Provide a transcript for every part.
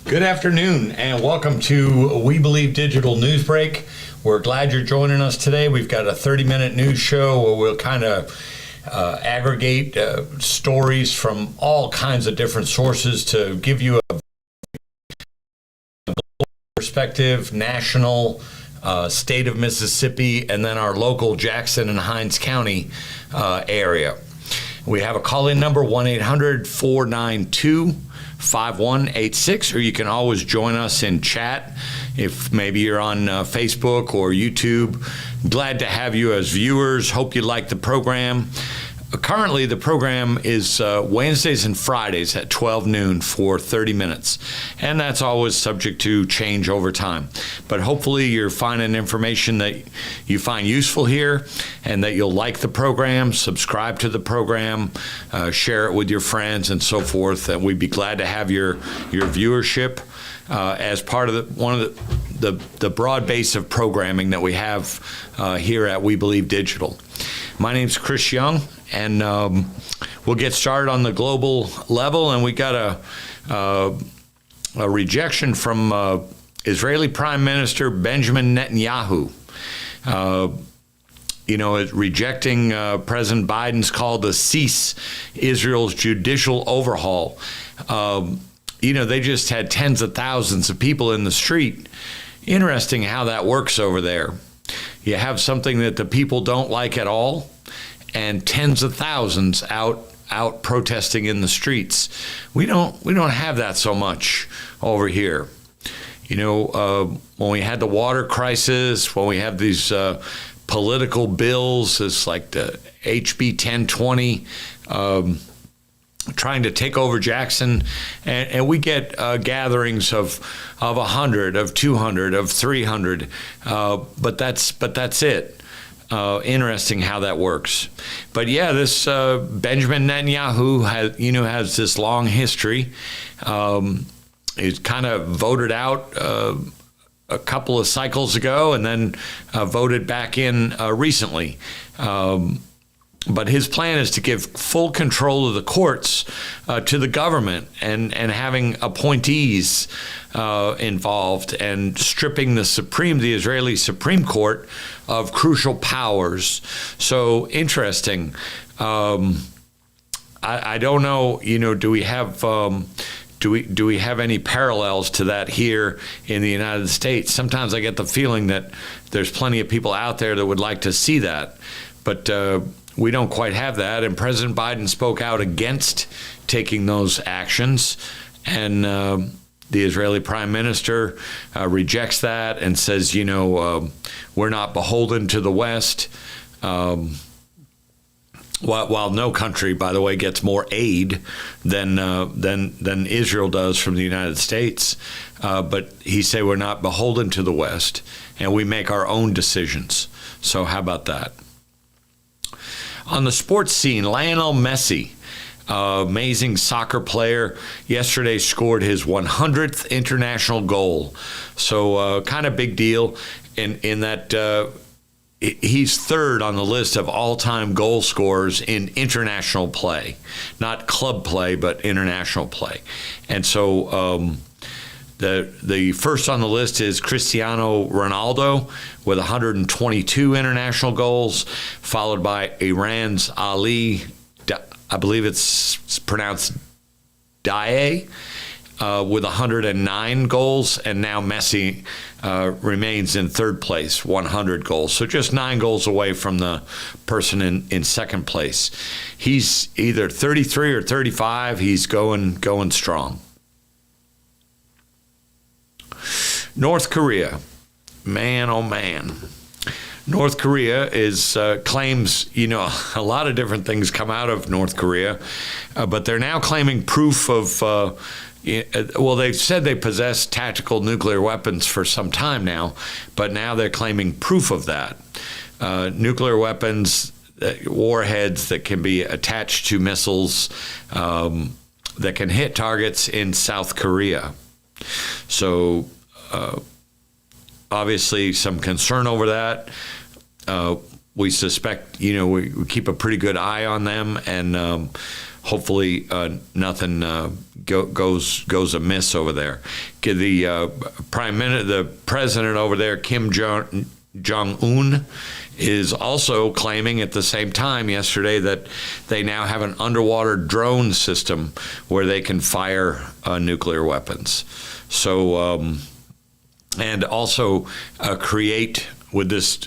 Good afternoon and welcome to We Believe Digital News Break. We're glad you're joining us today. We've got a 30-minute news show where we'll kind of aggregate stories from all kinds of different sources to give you a perspective, national, state of Mississippi, and then our local Jackson and Hinds County area. We have a call-in number, 1-800-492-5186, or you can always join us in chat if maybe you're on Facebook or YouTube. Glad to have you as viewers. Hope you like the program. Currently, the program is Wednesdays and Fridays at 12 noon for 30 minutes, and that's always subject to change over time. But hopefully you're finding information that you find useful here and that you'll like the program, subscribe to the program, share it with your friends and so forth, and we'd be glad to have your viewership as part of one of the broad base of programming that we have here at We Believe Digital. My name's Chris Young, and we'll get started on the global level. And we got a rejection from Israeli Prime Minister Benjamin Netanyahu. Rejecting President Biden's call to cease Israel's judicial overhaul. They just had tens of thousands of people in the street. Interesting how that works over there. You have something that the people don't like at all, and tens of thousands out protesting in the streets. We don't have that so much over here. When we had the water crisis, when we have these political bills, it's like the HB 1020, trying to take over Jackson, and we get gatherings of 100, of 200, of 300, but that's it. Interesting how that works. But yeah, this Benjamin Netanyahu has this long history. He's kind of voted out a couple of cycles ago and then voted back in recently. But his plan is to give full control of the courts to the government and having appointees involved and stripping the Israeli Supreme Court of crucial powers. So interesting. I don't know. Do we have do we have any parallels to that here in the United States? Sometimes I get the feeling that there's plenty of people out there that would like to see that, but we don't quite have that, and President Biden spoke out against taking those actions, and the Israeli Prime Minister rejects that and says, we're not beholden to the West. While no country, by the way, gets more aid than Israel does from the United States, but he said we're not beholden to the West, and we make our own decisions. So how about that? On the sports scene, Lionel Messi, amazing soccer player, yesterday scored his 100th international goal. So kind of big deal in that he's third on the list of all-time goal scorers in international play. Not club play, but international play. And so the first on the list is Cristiano Ronaldo with 122 international goals, followed by Iran's Ali, I believe it's pronounced Daei, with 109 goals, and now Messi remains in third place, 100 goals. So just 9 goals away from the person in second place. He's either 33 or 35. He's going strong. North Korea, man, oh man. North Korea claims, a lot of different things come out of North Korea, but they're now claiming proof of, they've said they possess tactical nuclear weapons for some time now, but now they're claiming proof of that. Nuclear weapons, warheads that can be attached to missiles that can hit targets in South Korea. So obviously some concern over that. We suspect, we keep a pretty good eye on them, and hopefully nothing goes amiss over there. The the president over there, Kim Jong-un, is also claiming at the same time yesterday that they now have an underwater drone system where they can fire nuclear weapons. So, and also create, with this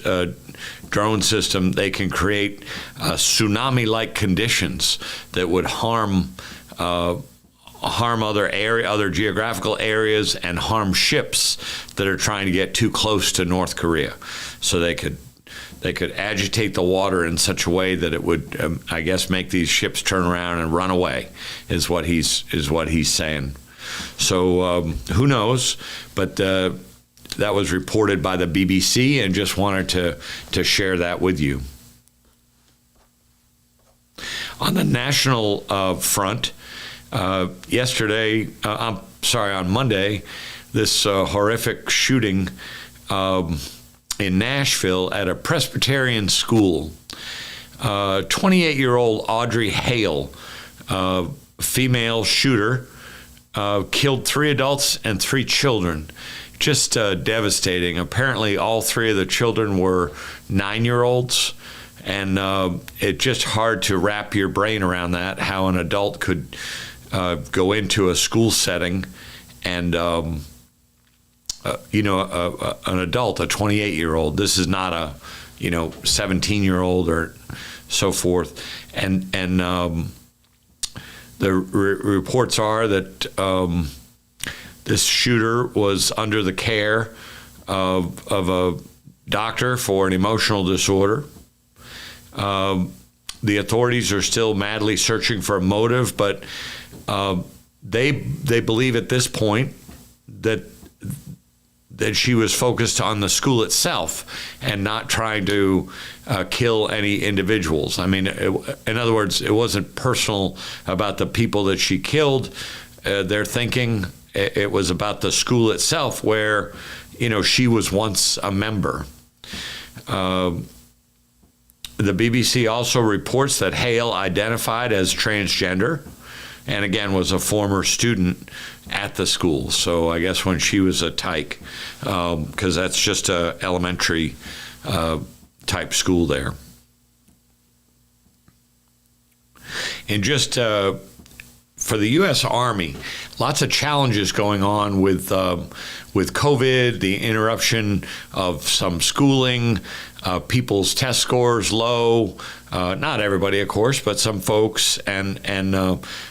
drone system, they can create tsunami-like conditions that would harm other geographical areas and harm ships that are trying to get too close to North Korea. So they could agitate the water in such a way that it would, I guess, make these ships turn around and run away. Is what he's saying. So who knows? But that was reported by the BBC, and just wanted to share that with you. On the national front, on Monday, this horrific shooting in Nashville at a Presbyterian school. 28-year-old Audrey Hale, female shooter, killed 3 adults and 3 children. Just devastating. Apparently, all 3 of the children were 9-year-olds, and it's just hard to wrap your brain around that, how an adult could go into a school setting and, an adult, a 28-year-old. This is not a, 17-year-old or so forth. And the reports are that this shooter was under the care of a doctor for an emotional disorder. The authorities are still madly searching for a motive, but they believe at this point that she was focused on the school itself and not trying to kill any individuals. I mean, in other words, it wasn't personal about the people that she killed. They're thinking it was about the school itself, where, she was once a member. The BBC also reports that Hale identified as transgender, and again was a former student at the school. So I guess when she was a tyke, because that's just a elementary type school there. And just for the U.S. Army, lots of challenges going on with COVID, the interruption of some schooling, people's test scores low. Not everybody, of course, but some folks. And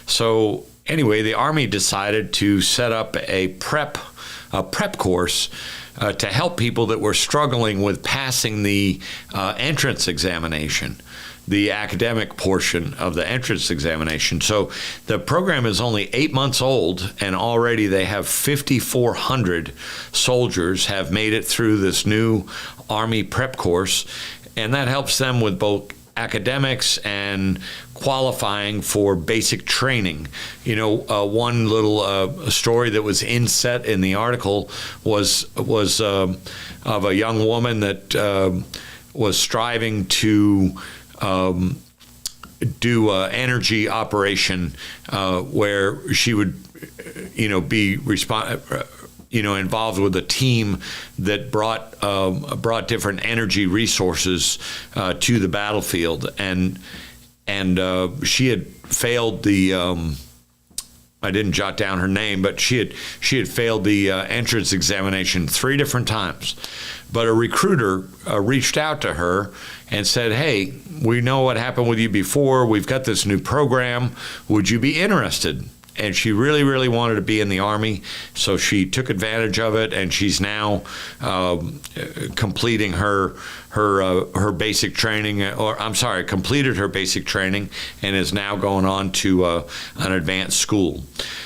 so anyway, the Army decided to set up a prep course to help people that were struggling with passing the entrance examination, the academic portion of the entrance examination. So the program is only 8 months old, and already they have 5,400 soldiers have made it through this new Army prep course, and that helps them with both academics and qualifying for basic training. One little story that was inset in the article was of a young woman that was striving to do energy operation where she would, be involved with a team that brought different energy resources to the battlefield, and she had failed the. I didn't jot down her name, but she had failed the entrance examination 3 different times. But a recruiter reached out to her and said, "Hey, we know what happened with you before. We've got this new program. Would you be interested?" And she really, really wanted to be in the Army, so she took advantage of it, and she's now completing her basic training, completed her basic training, and is now going on to an advanced school.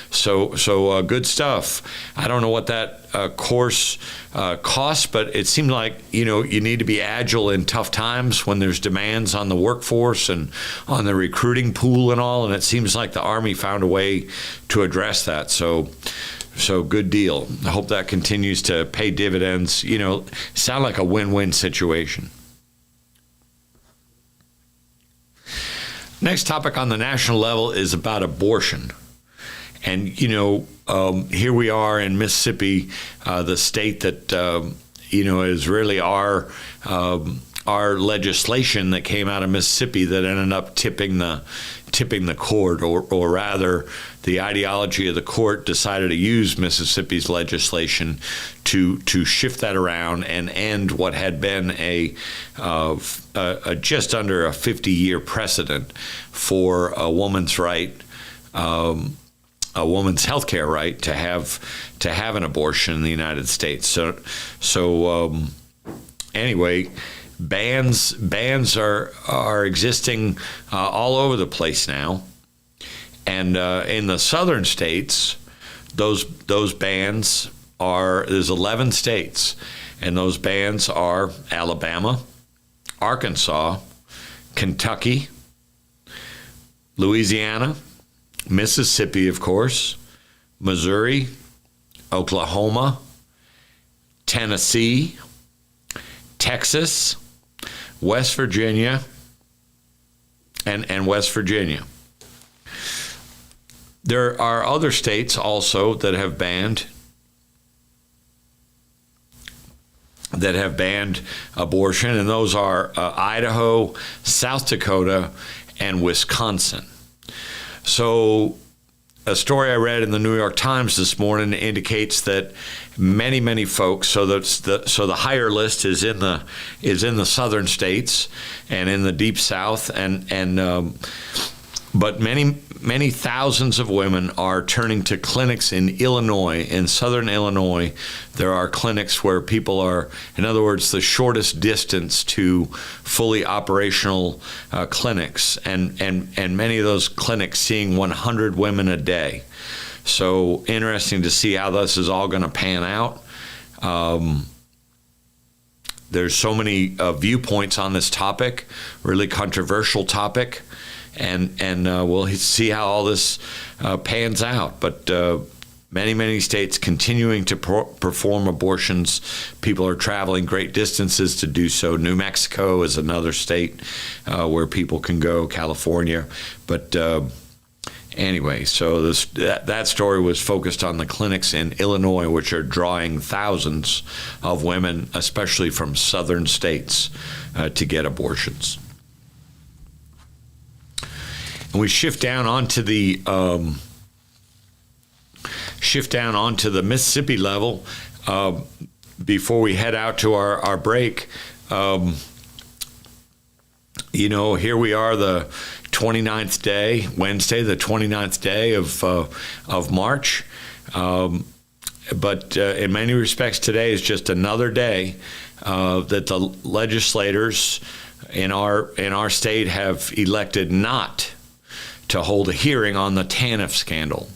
So good stuff. I don't know what that course costs, but it seemed like you need to be agile in tough times when there's demands on the workforce and on the recruiting pool and all. And it seems like the Army found a way to address that. So good deal. I hope that continues to pay dividends. Sound like a win-win situation. Next topic on the national level is about abortion. And, here we are in Mississippi, the state that, is really our legislation that came out of Mississippi that ended up tipping the court, or rather, the ideology of the court decided to use Mississippi's legislation to shift that around and end what had been a just under a 50-year precedent for a woman's right, a woman's health care right to have an abortion in the United States. So anyway, bans are existing all over the place now, and in the southern states, those bans there's 11 states, and those bans are Alabama, Arkansas, Kentucky, Louisiana, Mississippi, of course, Missouri, Oklahoma, Tennessee, Texas, West Virginia, and West Virginia. There are other states also that have banned abortion, and those are Idaho, South Dakota, and Wisconsin. So a story I read in the New York Times this morning indicates that many folks. So the higher list is in the southern states and in the deep south, but many thousands of women are turning to clinics in Illinois. In southern Illinois, there are clinics where people are, in other words, the shortest distance to fully operational clinics, and many of those clinics seeing 100 women a day. So interesting to see how this is all going to pan out. There's so many viewpoints on this topic, really controversial topic. And we'll see how all this pans out. But many states continuing to perform abortions. People are traveling great distances to do so. New Mexico is another state where people can go, California. But anyway, so that story was focused on the clinics in Illinois, which are drawing thousands of women, especially from southern states, to get abortions. And we shift down onto the Mississippi level before we head out to our break. Here we are, the 29th day, Wednesday, the 29th day of March. But in many respects, today is just another day that the legislators in our state have elected not to hold a hearing on the TANF scandal.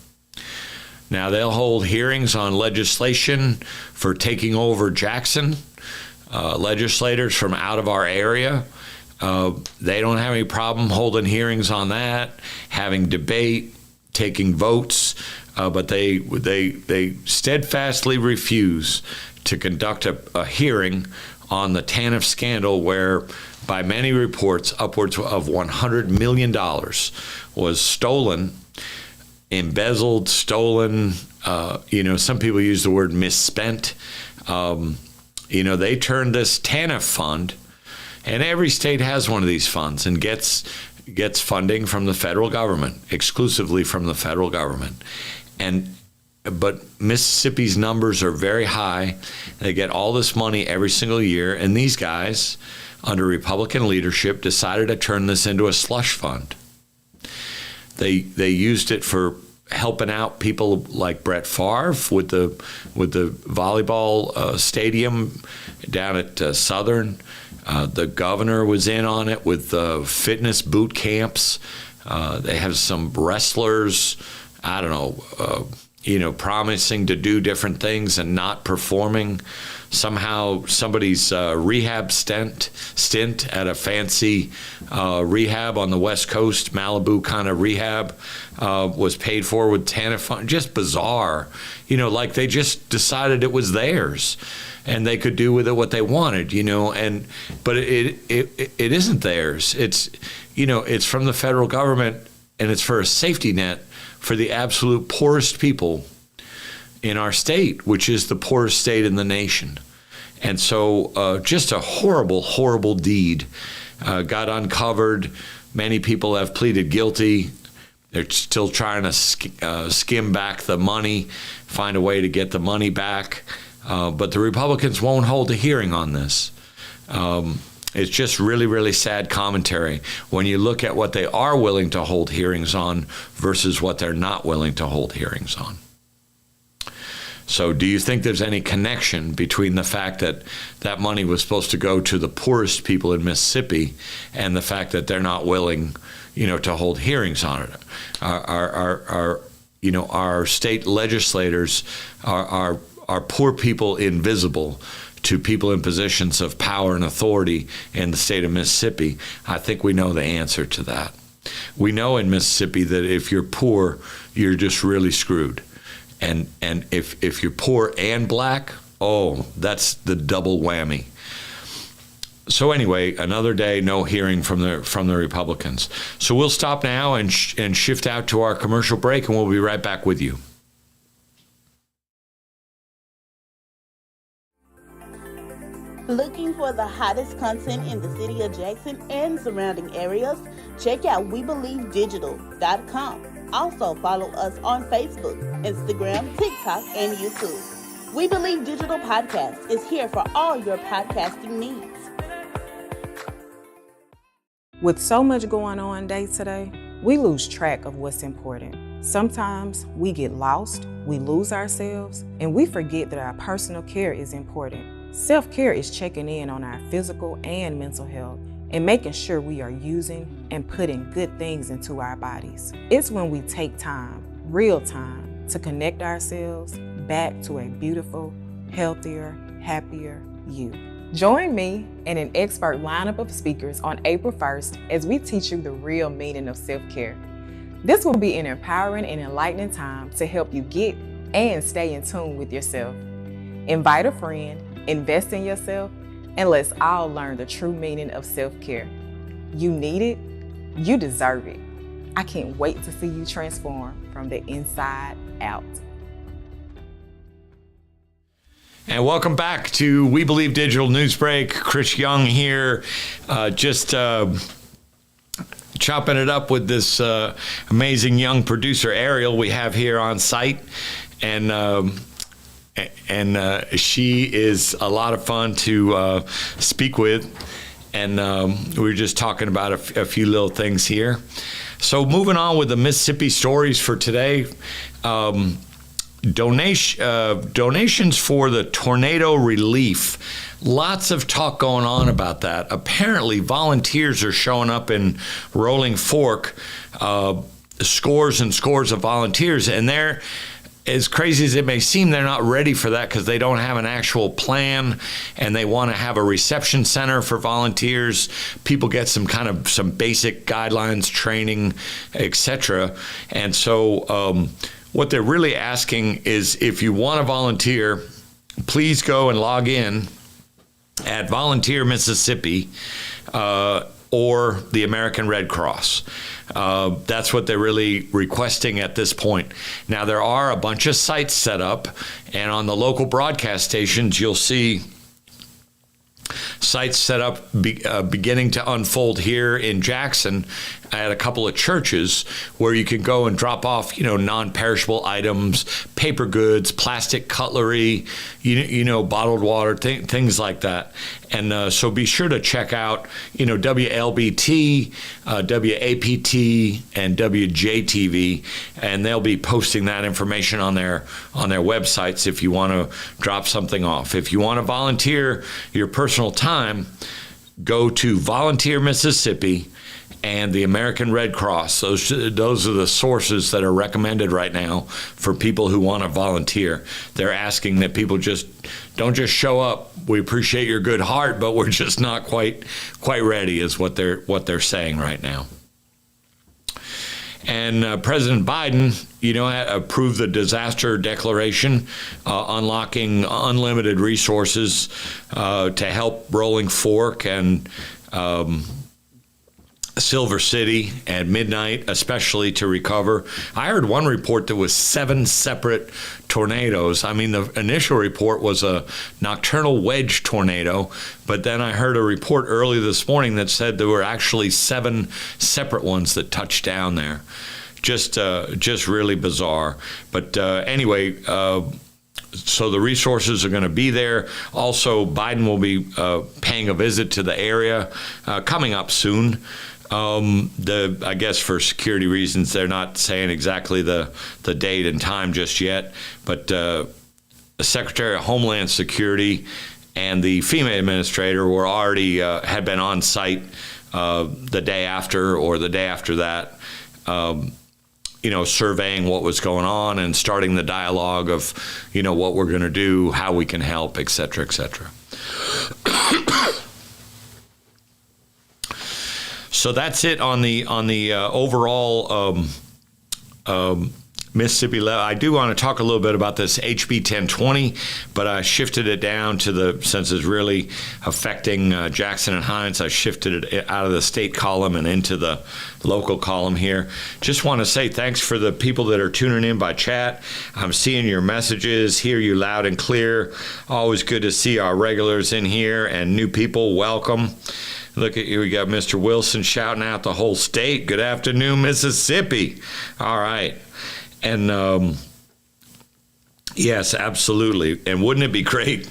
Now, they'll hold hearings on legislation for taking over Jackson. Legislators from out of our area, they don't have any problem holding hearings on that, having debate, taking votes, but they steadfastly refuse to conduct a hearing on the TANF scandal, where, by many reports, upwards of $100 million was stolen, embezzled, stolen. Some people use the word misspent. They turned this TANF fund, and every state has one of these funds and gets funding from the federal government, exclusively from the federal government. But Mississippi's numbers are very high. They get all this money every single year, and these guys, under Republican leadership, decided to turn this into a slush fund. They used it for helping out people like Brett Favre with the volleyball stadium down at Southern. The governor was in on it with fitness boot camps. They have some wrestlers, promising to do different things and not performing. Somehow somebody's rehab stint at a fancy rehab on the West Coast, Malibu kind of rehab, was paid for with TANF fund. Just bizarre. Like they just decided it was theirs and they could do with it what they wanted, but it isn't theirs. It's, it's from the federal government, and it's for a safety net for the absolute poorest people in our state, which is the poorest state in the nation. And so just a horrible, horrible deed got uncovered. Many people have pleaded guilty. They're still trying to skim back the money, find a way to get the money back. But the Republicans won't hold a hearing on this. It's just really, really sad commentary when you look at what they are willing to hold hearings on versus what they're not willing to hold hearings on. So do you think there's any connection between the fact that that money was supposed to go to the poorest people in Mississippi and the fact that they're not willing, to hold hearings on it? Our state legislators are poor people invisible to people in positions of power and authority in the state of Mississippi? I think we know the answer to that. We know in Mississippi that if you're poor, you're just really screwed. And if you're poor and black, that's the double whammy. So anyway, another day, no hearing from the Republicans. So we'll stop now and shift out to our commercial break, and we'll be right back with you. Looking for the hottest content in the city of Jackson and surrounding areas? Check out WeBelieveDigital.com. Also follow us on Facebook, Instagram, TikTok, and YouTube. We Believe Digital Podcast is here for all your podcasting needs. With so much going on day to day, we lose track of what's important. Sometimes we get lost, we lose ourselves, and we forget that our personal care is important. Self-care is checking in on our physical and mental health and making sure we are using and putting good things into our bodies. It's when we take time, real time, to connect ourselves back to a beautiful, healthier, happier you. Join me and an expert lineup of speakers on April 1st as we teach you the real meaning of self-care. This will be an empowering and enlightening time to help you get and stay in tune with yourself. Invite a friend, invest in yourself, and let's all learn the true meaning of self-care. You need it, you deserve it. I can't wait to see you transform from the inside out. And welcome back to We Believe Digital News Break. Chris Young here, chopping it up with this amazing young producer, Ariel, we have here on site. And she is a lot of fun to speak with. And we were just talking about a few little things here. So moving on with the Mississippi stories for today. Donations for the tornado relief. Lots of talk going on about that. Apparently, volunteers are showing up in Rolling Fork, scores and scores of volunteers, and they're, as crazy as it may seem, they're not ready for that because they don't have an actual plan, and they want to have a reception center for volunteers. People get some basic guidelines, training, etc. And so what they're really asking is, if you want to volunteer, please go and log in at Volunteer Mississippi or the American Red Cross. That's what they're really requesting at this point. Now, there are a bunch of sites set up, and on the local broadcast stations, you'll see sites set up beginning to unfold here in Jackson at a couple of churches where you can go and drop off, non-perishable items, paper goods, plastic cutlery, bottled water, things like that. And so be sure to check out, WLBT, WAPT, and WJTV, and they'll be posting that information on their websites if you want to drop something off. If you want to volunteer your personal time, go to Volunteer Mississippi and the American Red Cross. Those are the sources that are recommended right now for people who want to volunteer. They're asking that people don't just show up. We appreciate your good heart, but we're just not quite ready, is what they're saying right now. And President Biden, approved the disaster declaration, unlocking unlimited resources to help Rolling Fork and Silver City at midnight, especially to recover. I heard one report there was 7 separate tornadoes. I mean, the initial report was a nocturnal wedge tornado, but then I heard a report early this morning that said there were actually 7 separate ones that touched down there. Just really bizarre. But anyway, so the resources are going to be there. Also, Biden will be paying a visit to the area coming up soon. I guess for security reasons, they're not saying exactly the date and time just yet. But the Secretary of Homeland Security and the FEMA administrator were already had been on site the day after or the day after that. Surveying what was going on and starting the dialogue of, what we're going to do, how we can help, et cetera, et cetera. So that's it on the overall Mississippi level. I do want to talk a little bit about this HB 1020, but I shifted it down to since it's really affecting Jackson and Hinds, I shifted it out of the state column and into the local column here. Just want to say thanks for the people that are tuning in by chat. I'm seeing your messages, hear you loud and clear. Always good to see our regulars in here and new people. Welcome. Look at you. We got Mr. Wilson shouting out the whole state. Good afternoon, Mississippi. All right. And yes, absolutely. And wouldn't it be great?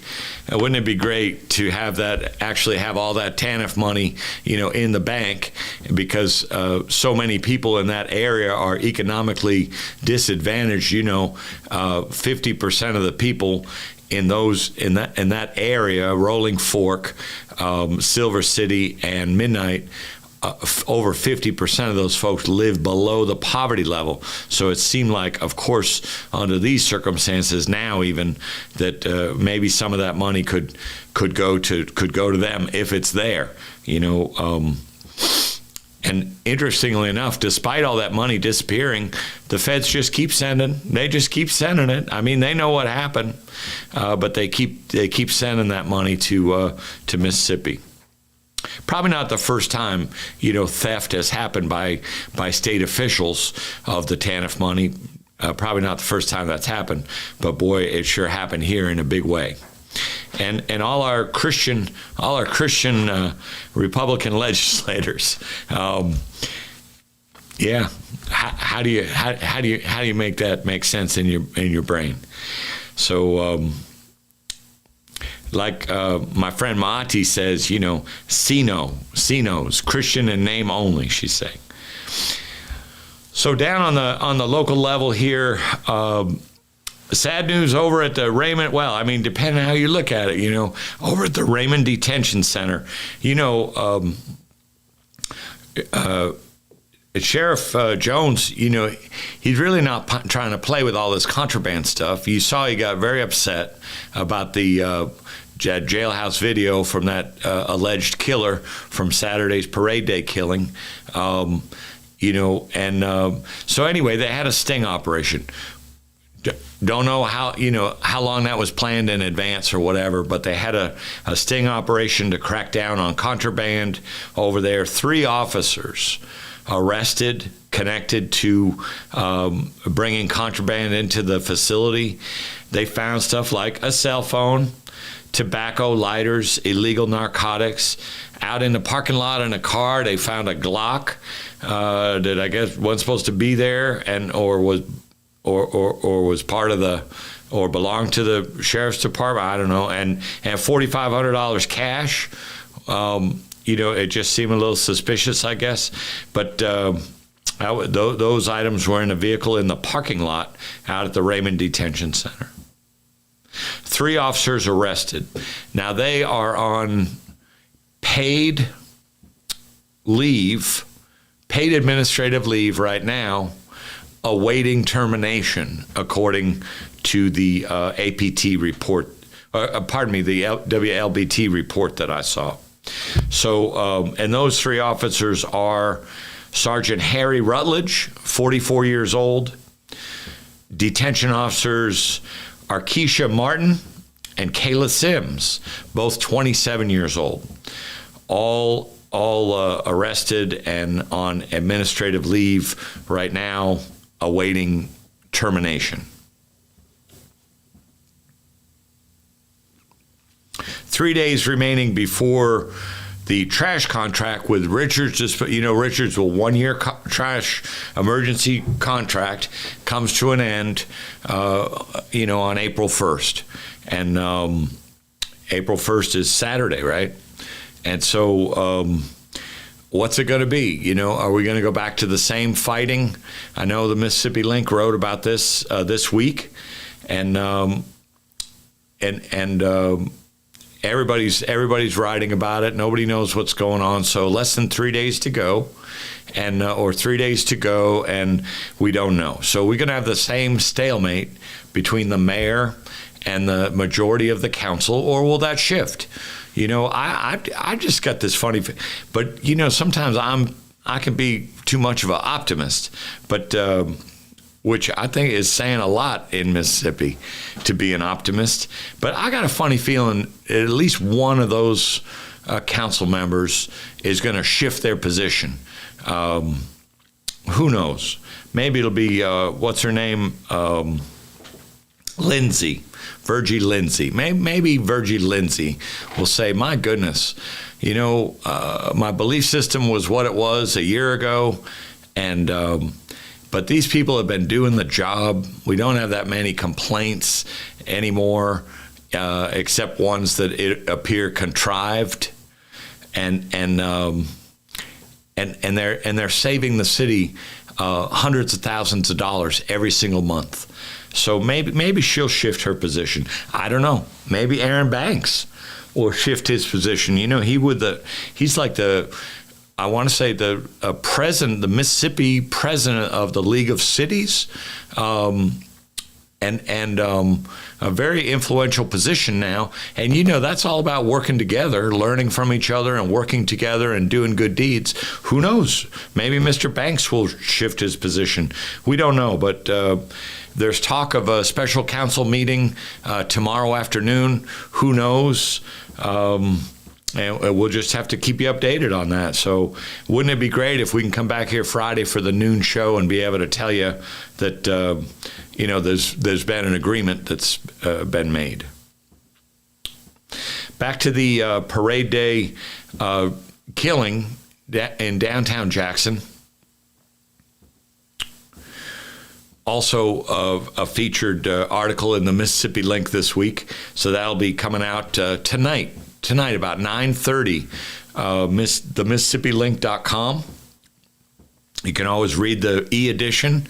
Wouldn't it be great to have that, actually have all that TANF money, in the bank, because so many people in that area are economically disadvantaged. 50% of the people in that area, Rolling Fork, Silver City, and Midnight, over 50% of those folks live below the poverty level. So it seemed like, of course, under these circumstances now, even that maybe some of that money could go to them if it's there. And interestingly enough, despite all that money disappearing, the feds just keep sending. They just keep sending it. I mean, they know what happened, but they keep sending that money to Mississippi. Probably not the first time, theft has happened by state officials of the TANF money. Probably not the first time that's happened, but boy, it sure happened here in a big way. And all our Christian Republican legislators, how do you make that make sense in your brain? So. Like my friend Maati says, CNOs, Christian in name only, she's saying. So down on the local level here, sad news over at the Raymond, depending on how you look at it, over at the Raymond Detention Center, Sheriff Jones, he's really not trying to play with all this contraband stuff. You saw he got very upset about the jailhouse video from that alleged killer from Saturday's Parade Day killing. So anyway, they had a sting operation. Don't know how long that was planned in advance or whatever, but they had a sting operation to crack down on contraband over there. 3 officers arrested, connected to bringing contraband into the facility. They found stuff like a cell phone, tobacco, lighters, illegal narcotics. Out in the parking lot in a car, they found a Glock that I guess wasn't supposed to be there, or was part of or belonged to the sheriff's department. I don't know, and $4,500 cash. It just seemed a little suspicious, I guess. But those items were in a vehicle in the parking lot out at the Raymond Detention Center. 3 officers arrested. Now they are on paid administrative leave right now, awaiting termination, according to the APT report. The WLBT report that I saw. So, and those 3 officers are Sergeant Harry Rutledge, 44 years old. Detention officers are Keisha Martin and Kayla Sims, both 27 years old. All all arrested and on administrative leave right now, awaiting termination. 3 days remaining before the trash contract with Richards. Richards' 1 year trash emergency contract comes to an end, on April 1st. And April 1st is Saturday, right? And so what's it going to be? Are we going to go back to the same fighting? I know the Mississippi Link wrote about this this week, and everybody's writing about it. Nobody knows what's going on. So less than 3 days to go, or 3 days to go, and we don't know. So we're going to have the same stalemate between the mayor and the majority of the council, or will that shift? I just got this funny, but sometimes I can be too much of an optimist, but which I think is saying a lot in Mississippi to be an optimist. But I got a funny feeling at least one of those council members is going to shift their position. Who knows? Maybe it'll be, what's her name? Virgie Lindsay. Maybe Virgie Lindsay will say, my goodness, my belief system was what it was a year ago, and but these people have been doing the job. We don't have that many complaints anymore, except ones that appear contrived, and they're saving the city hundreds of thousands of dollars every single month. So maybe she'll shift her position. I don't know. Maybe Aaron Banks will shift his position. He's like the president, the Mississippi president of the League of Cities, and a very influential position now. And that's all about working together, learning from each other, and working together and doing good deeds. Who knows? Maybe Mr. Banks will shift his position. We don't know, but there's talk of a special council meeting tomorrow afternoon. Who knows? And we'll just have to keep you updated on that. So wouldn't it be great if we can come back here Friday for the noon show and be able to tell you that, there's been an agreement that's been made. Back to the Parade Day killing in downtown Jackson. Also a featured article in the Mississippi Link this week. So that'll be coming out tonight about 9:30, the MississippiLink.com. You can always read the e-edition.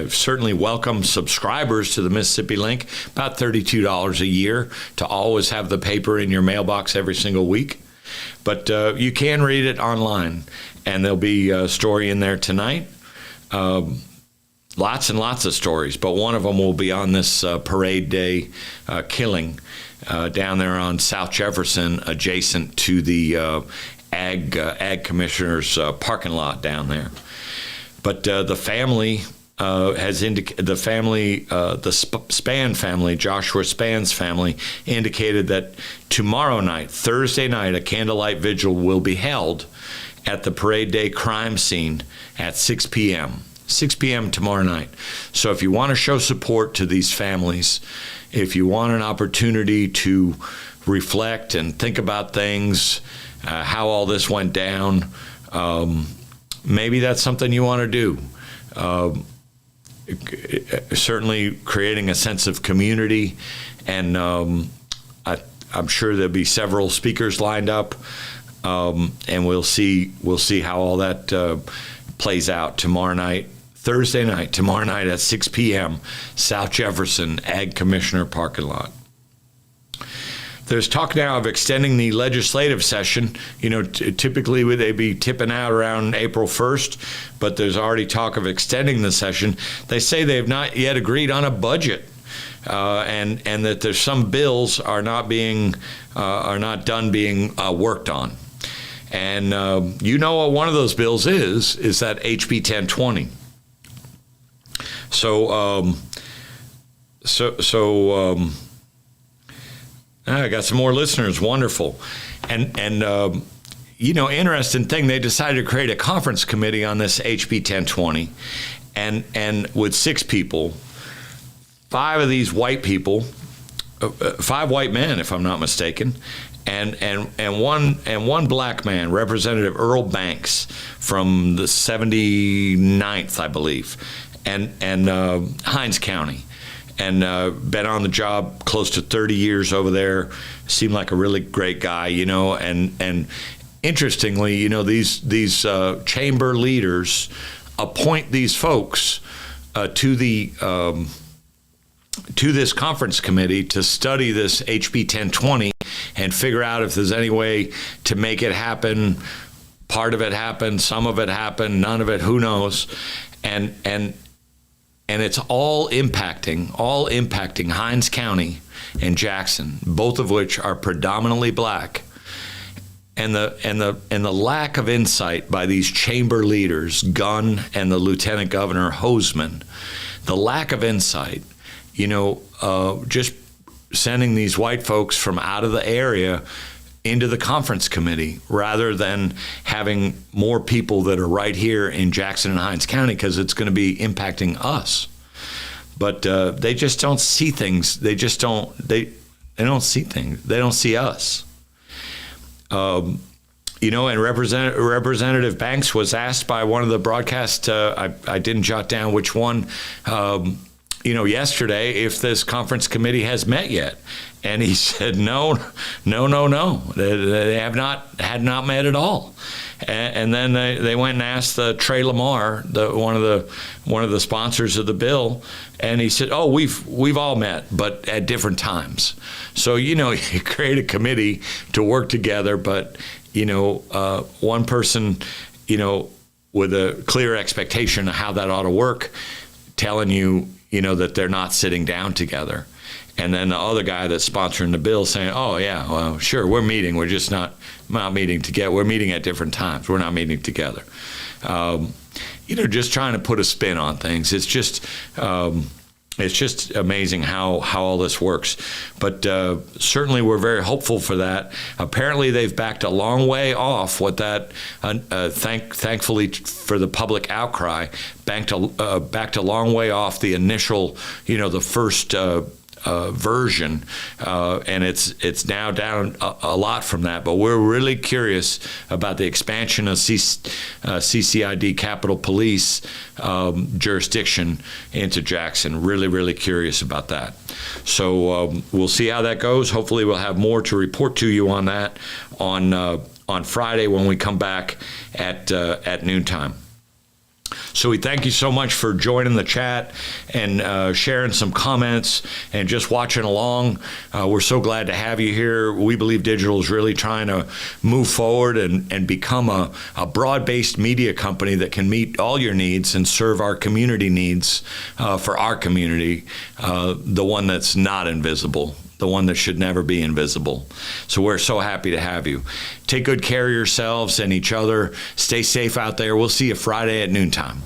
Certainly welcome subscribers to the Mississippi Link, about $32 a year to always have the paper in your mailbox every single week. But you can read it online, and there'll be a story in there tonight. Lots and lots of stories, but one of them will be on this Parade Day killing down there on South Jefferson, adjacent to the ag commissioner's parking lot down there. But the family has indicated, the Spann family, Joshua Spann's family, indicated that tomorrow night, Thursday night, a candlelight vigil will be held at the Parade Day crime scene at 6 p.m. 6 p.m. tomorrow night. So if you want to show support to these families, if you want an opportunity to reflect and think about things, how all this went down, maybe that's something you want to do. Certainly creating a sense of community, and I'm sure there'll be several speakers lined up, and we'll see how all that plays out tomorrow night. Thursday night, tomorrow night at 6 p.m., South Jefferson Ag Commissioner parking lot. There's talk now of extending the legislative session. Typically they'd be tipping out around April 1st, but there's already talk of extending the session. They say they have not yet agreed on a budget, and that there's some bills are not done being worked on. And what one of those bills is that HB 1020. So I got some more listeners. Wonderful. And interesting thing, they decided to create a conference committee on this HB 1020, and with 6 people, 5 of these white people, 5 white men, if I'm not mistaken, and one black man, Representative Earl Banks from the 79th, I believe, and Hinds County, and been on the job close to 30 years over there. Seemed like a really great guy, and interestingly, these chamber leaders appoint these folks to this conference committee to study this HB 1020 and figure out if there's any way to make it happen. Part of it happened, some of it happened, none of it, who knows? And it's all impacting Hinds County and Jackson, both of which are predominantly black. And the lack of insight by these chamber leaders, Gunn and the Lieutenant Governor Hoseman, the lack of insight, just sending these white folks from out of the area into the conference committee rather than having more people that are right here in Jackson and Hinds County, because it's going to be impacting us. But they just don't see things. They don't see things. They don't see us. And Representative Banks was asked by one of the broadcasts, I didn't jot down which one, yesterday, if this conference committee has met yet. And he said, no. They had not met at all. And then they went and asked Trey Lamar, one of the sponsors of the bill, and he said, "Oh, we've all met, but at different times." So you create a committee to work together, but one person, with a clear expectation of how that ought to work, telling you, that they're not sitting down together. And then the other guy that's sponsoring the bill saying, "Oh yeah, well, sure, we're meeting. We're just not meeting together. We're meeting at different times. We're not meeting together." Just trying to put a spin on things. It's just amazing how all this works. But certainly we're very hopeful for that. Apparently they've backed a long way off what that, thankfully for the public outcry, backed a long way off the initial, the first version, and it's now down a lot from that. But we're really curious about the expansion of CCID Capitol Police jurisdiction into Jackson. Really, really curious about that. So we'll see how that goes. Hopefully we'll have more to report to you on that on Friday when we come back at noontime. So we thank you so much for joining the chat and sharing some comments and just watching along. We're so glad to have you here. We Believe Digital is really trying to move forward and become a broad-based media company that can meet all your needs and serve our community needs for our community, the one that's not invisible, the one that should never be invisible. So we're so happy to have you. Take good care of yourselves and each other. Stay safe out there. We'll see you Friday at noontime.